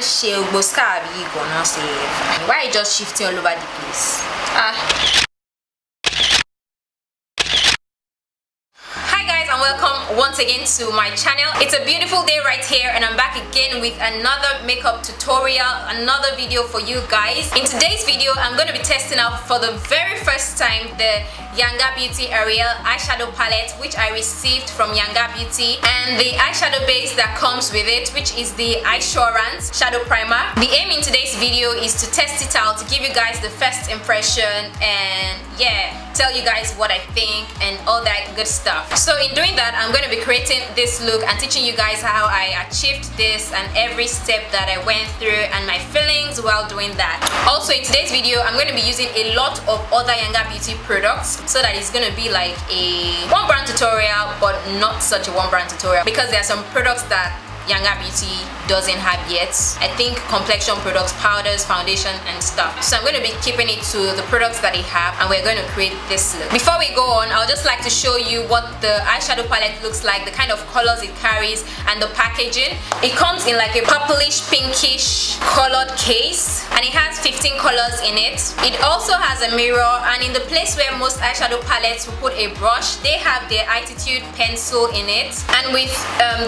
one shell boska be gonna say. Why you just shifting all over the place? Welcome once again to my channel. It's a beautiful day right here and I'm back again with another makeup tutorial, another video for you guys. In today's video I'm going to be testing out for the very first time the Yanga Beauty Ariel eyeshadow palette, which I received from Yanga Beauty, and the eyeshadow base that comes with it, which is the Eyesurance shadow primer. The aim in today's video is to test it out, to give you guys the first impression and tell you guys what I think and all that good stuff. So in doing that, I'm going to be creating this look and teaching you guys how I achieved this and every step that I went through and my feelings while doing that. Also in today's video, I'm going to be using a lot of other Yanga Beauty products, so that it's going to be like a one brand tutorial but not such a one brand tutorial, because there are some products that Yanga Beauty doesn't have yet. I think complexion products, powders, foundation and stuff. So I'm going to be keeping it to the products that they have and we're going to create this look. Before we go on, I would just like to show you what the eyeshadow palette looks like, the kind of colors it carries and the packaging. It comes in like a purplish pinkish colored case and it has 15 colors in it. It also has a mirror, and in the place where most eyeshadow palettes will put a brush, they have their Attitude pencil in it, and with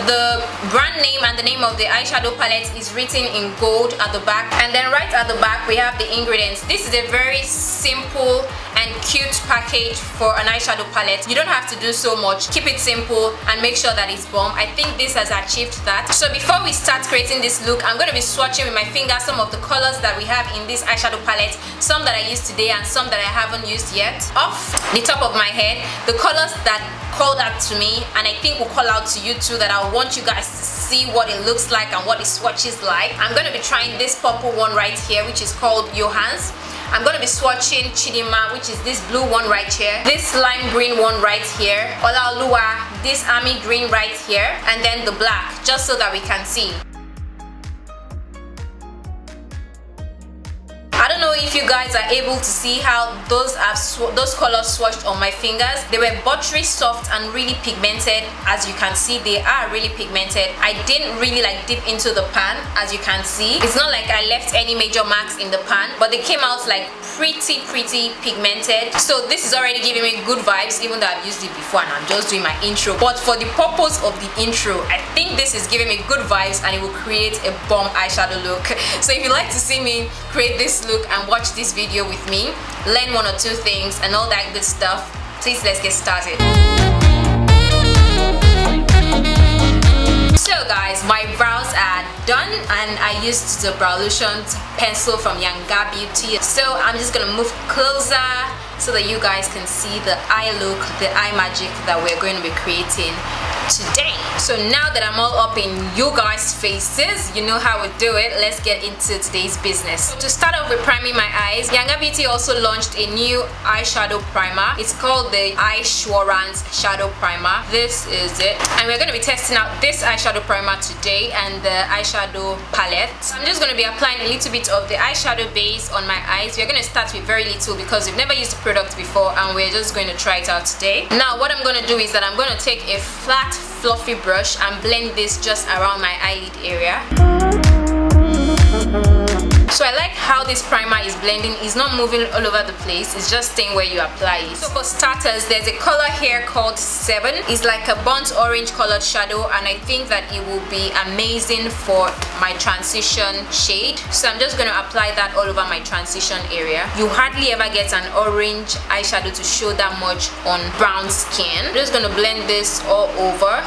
the brand name and the name of the eyeshadow palette is written in gold at the back, and then right at the back we have the ingredients. This is a very simple and cute package for an eyeshadow palette. You don't have to do so much. Keep it simple and make sure that it's bomb. I think this has achieved that. So before we start creating this look, I'm going to be swatching with my finger some of the colors that we have in this eyeshadow palette, some that I used today and some that I haven't used yet. Off the top of my head, the colors that called out to me and I think will call out to you too, that I want you guys to see what it looks like and what it swatches like. I'm going to be trying this purple one right here, which is called Johans. I'm going to be swatching Chidima, which is this blue one right here, this lime green one right here, Olaoluwa, this army green right here, and then the black, just so that we can see. I don't know if you guys are able to see how those colors swatched on my fingers. They were buttery soft and really pigmented. As you can see, they are really pigmented. I didn't really like dip into the pan, as you can see. It's not like I left any major marks in the pan, but they came out like pretty pigmented. So this is already giving me good vibes, even though I've used it before and I'm just doing my intro. But for the purpose of the intro, I think this is giving me good vibes and it will create a bomb eyeshadow look. So if you'd like to see me create this look and watch this video with me, learn one or two things and all that good stuff, please let's get started. So guys, my brows are done and I used the Browlution pencil from Yanga Beauty. So I'm just gonna move closer so that you guys can see the eye look, the eye magic that we're going to be creating today. So now that I'm all up in you guys' faces, you know how we do it. Let's get into today's business. To start off with priming my eyes, Yanga Beauty also launched a new eyeshadow primer. It's called the Eyesurance shadow primer. This is it, and we're going to be testing out this eyeshadow primer today and the eyeshadow palette. So I'm just going to be applying a little bit of the eyeshadow base on my eyes. We're going to start with very little because we've never used the product before and we're just going to try it out today. Now what I'm going to do is that I'm going to take a flat fluffy brush and blend this just around my eyelid area. So I like how this primer is blending. It's not moving all over the place, it's just staying where you apply it. So for starters, there's a color here called 7. It's like a burnt orange colored shadow and I think that it will be amazing for my transition shade. So I'm just going to apply that all over my transition area. You hardly ever get an orange eyeshadow to show that much on brown skin. I'm just going to blend this all over.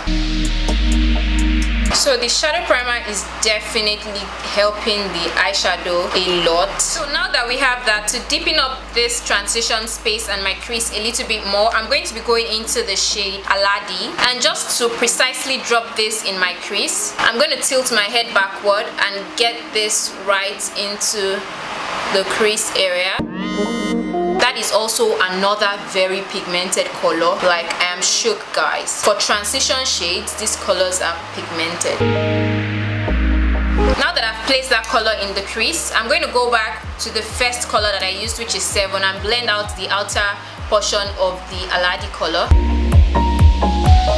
So the shadow primer is definitely helping the eyeshadow a lot. So now that we have that, to deepen up this transition space and my crease a little bit more, I'm going to be going into the shade Aladi, and just to precisely drop this in my crease, I'm going to tilt my head backward and get this right into the crease area. That is also another very pigmented color. Like, I am shook, guys. For transition shades, these colors are pigmented. Now that I've placed that color in the crease, I'm going to go back to the first color that I used, which is 7, and blend out the outer portion of the Aladi color.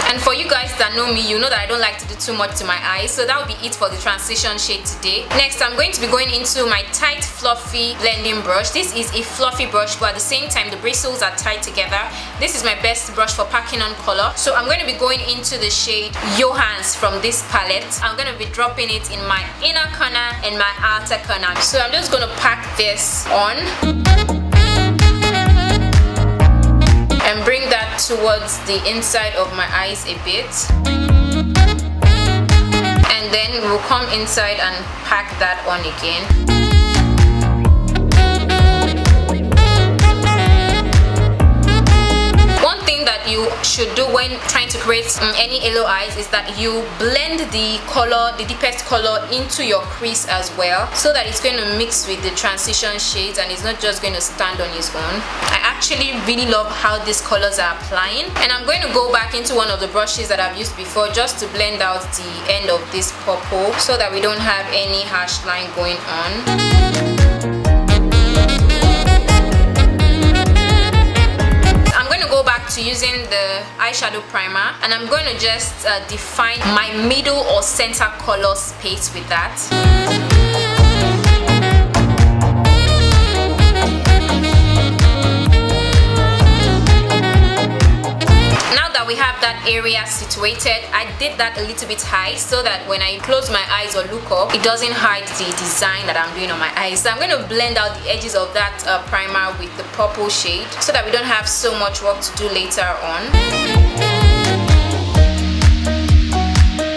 And for you guys that know me, you know that I don't like to do too much to my eyes, so that will be it for the transition shade today. Next, I'm going to be going into my tight fluffy blending brush. This is a fluffy brush, but at the same time the bristles are tied together. This is my best brush for packing on color. So I'm going to be going into the shade Johans from this palette. I'm going to be dropping it in my inner corner and my outer corner. So I'm just going to pack this on and bring that towards the inside of my eyes a bit, and then we'll come inside and pack that on again. One thing that you should do when trying to create any yellow eyes is that you blend the color, the deepest color, into your crease as well, so that it's going to mix with the transition shades and it's not just going to stand on its own. I actually really love how these colors are applying, and I'm going to go back into one of the brushes that I've used before just to blend out the end of this purple so that we don't have any harsh line going on. To using the eyeshadow primer, and I'm going to just define my middle or center color space with that. Now that we have that area situated, I did that a little bit high so that when I close my eyes or look up, it doesn't hide the design that I'm doing on my eyes. So I'm going to blend out the edges of that primer with the purple shade so that we don't have so much work to do later on.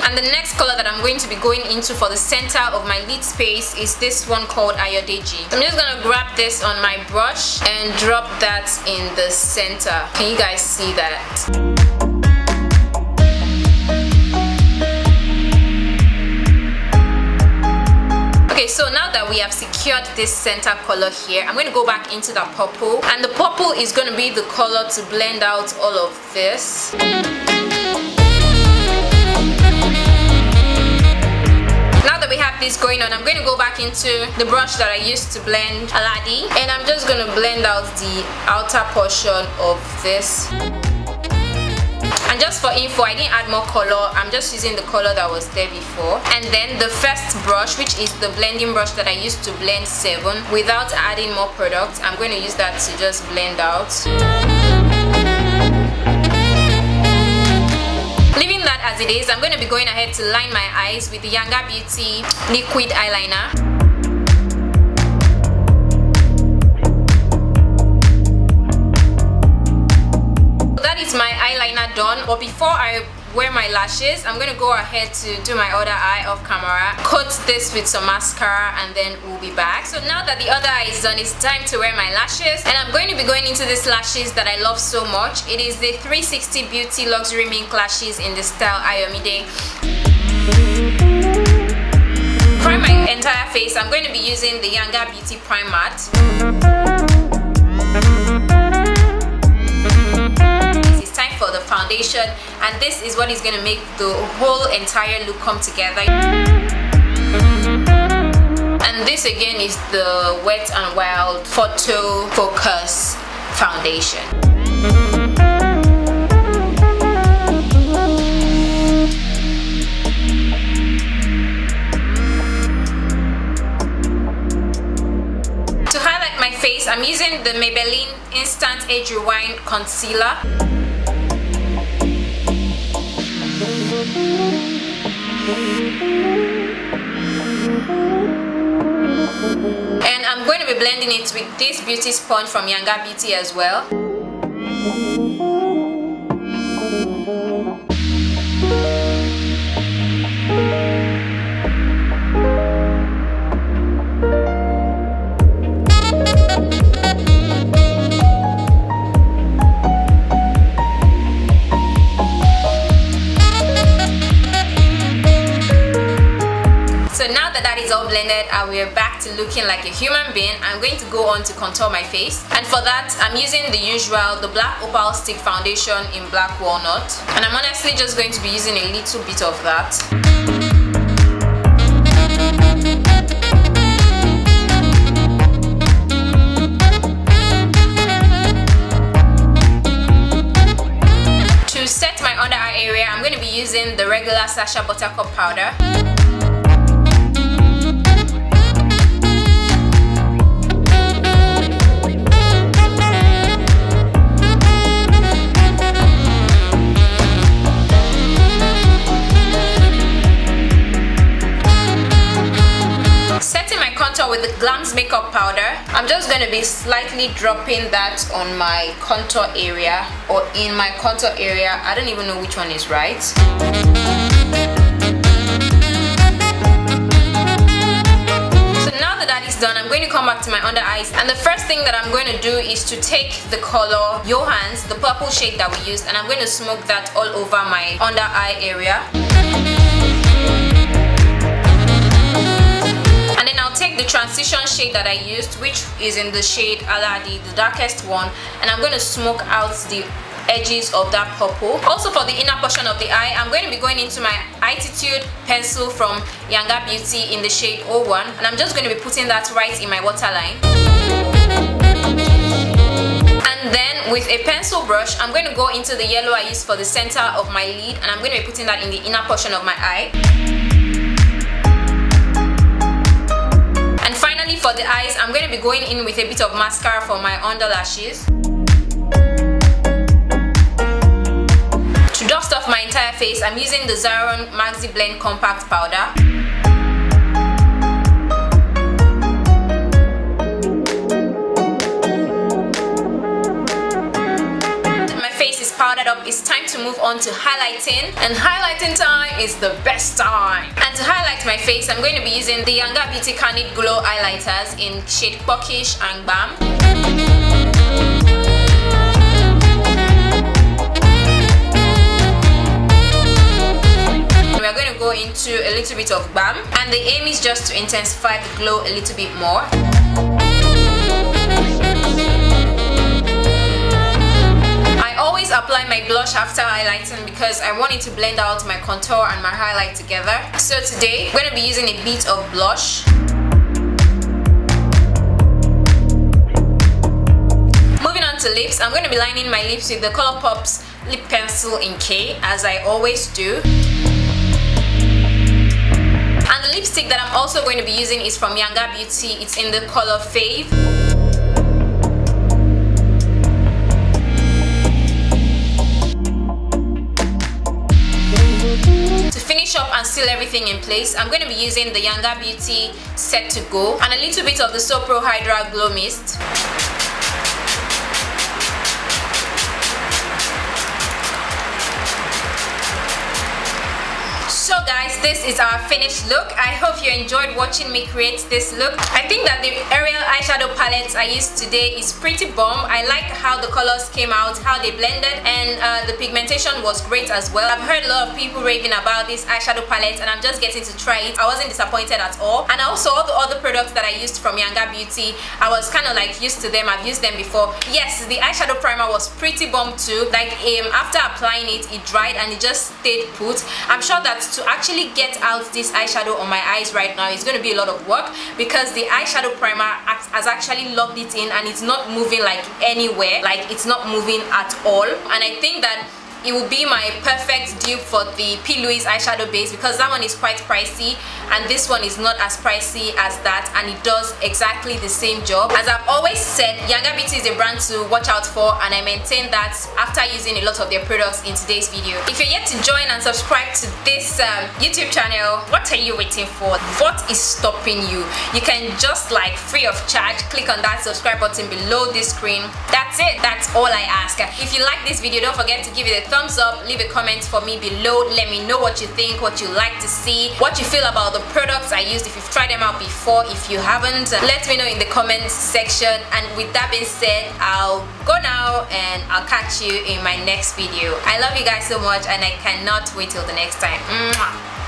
And the next color that I'm going to be going into for the center of my lid space is this one called Ayodeji. I'm just going to grab this on my brush and drop that in the center. Can you guys see that? Okay, so now that we have secured this center color here, I'm going to go back into that purple, and the purple is going to be the color to blend out all of this. Now that we have this going on, I'm going to go back into the brush that I used to blend Aladi, and I'm just going to blend out the outer portion of this. And just for info, I didn't add more color, I'm just using the color that was there before. And then the first brush, which is the blending brush that I used to blend 7 without adding more product, I'm going to use that to just blend out. Leaving that as it is, I'm going to be going ahead to line my eyes with the Yanga Beauty liquid eyeliner. My eyeliner done, but before I wear my lashes, I'm going to go ahead to do my other eye off camera, coat this with some mascara, and then we'll be back. So now that the other eye is done, it's time to wear my lashes, and I'm going to be going into these lashes that I love so much. It is the 360 Beauty Luxury Mink lashes in the style Ayomide. For my entire face, I'm going to be using the Yanga Beauty Prime Matte. For the foundation, and this is what is going to make the whole entire look come together. And this again is the Wet n Wild Photo Focus foundation. To highlight my face, I'm using the Maybelline Instant Age Rewind Concealer. And I'm going to be blending it with this beauty sponge from Yanga Beauty as well. All blended and we're back to looking like a human being. I'm going to go on to contour my face, and for that I'm using the usual, the Black Opal Stick foundation in Black Walnut, and I'm honestly just going to be using a little bit of that. To set my regular Sacha Buttercup powder. With the Glam's makeup powder, I'm just going to be slightly dropping that on my contour area or in my contour area. I don't even know which one is right. So now that that is done, I'm going to come back to my under eyes, and the first thing that I'm going to do is to take the color Johans, the purple shade that we used, and I'm going to smoke that all over my under eye area. And then I'll take the transition shade that I used, which is in the shade Aladi, the darkest one, and I'm going to smoke out the edges of that purple. Also for the inner portion of the eye, I'm going to be going into my Attitude pencil from Younger Beauty in the shade 01, and I'm just going to be putting that right in my waterline. And then with a pencil brush, I'm going to go into the yellow I used for the center of my lid, and I'm going to be putting that in the inner portion of my eye. For the eyes, I'm going to be going in with a bit of mascara for my under lashes. To dust off my entire face, I'm using the Zaron Maxi Blend Compact Powder. My face is powdered up. It's time to move on to highlighting, and highlighting time is the best time. And to highlight my face, I'm going to be using the Younger Beauty Candid Glow highlighters in shade Puckish and Bam. We are going to go into a little bit of Bam, and the aim is just to intensify the glow a little bit more. Apply my blush after highlighting because I want it to blend out my contour and my highlight together. So today I'm going to be using a bit of blush. Moving on to lips, I'm going to be lining my lips with the Colourpop's lip pencil in K, as I always do. And the lipstick that I'm also going to be using is from Younger Beauty. It's in the color Fave. Up and seal everything in place, I'm going to be using the Younger Beauty Set to Go and a little bit of the So Pro Hydra Glow Mist. So guys, this is our finished look. I hope you enjoyed watching me create this look. I think that the Ariel eyeshadow palette I used today is pretty bomb. I like how the colors came out, how they blended, and the pigmentation was great as well. I've heard a lot of people raving about this eyeshadow palette, and I'm just getting to try it. I wasn't disappointed at all. And also all the other products that I used from Younger Beauty, I was kind of like used to them. I've used them before. Yes, the eyeshadow primer was pretty bomb too. Like after applying it, it dried and it just stayed put. I'm sure that to actually get out this eyeshadow on my eyes right now is going to be a lot of work because the eyeshadow primer has actually locked it in and it's not moving like anywhere, like it's not moving at all. And I think that it will be my perfect dupe for the P. Louise eyeshadow base because that one is quite pricey and this one is not as pricey as that, and it does exactly the same job. As I've always said, Younger Beauty is a brand to watch out for, and I maintain that after using a lot of their products in today's video. If you're yet to join and subscribe to this YouTube channel, what are you waiting for? What is stopping you? You can just like free of charge click on that subscribe button below this screen. That's it. That's all I ask. If you like this video, don't forget to give it a thumbs up, leave a comment for me below. Let me know what you think, what you like to see, what you feel about the products I used, if you've tried them out before. If you haven't, let me know in the comments section. And with that being said, I'll go now and I'll catch you in my next video. I love you guys so much and I cannot wait till the next time. Mwah.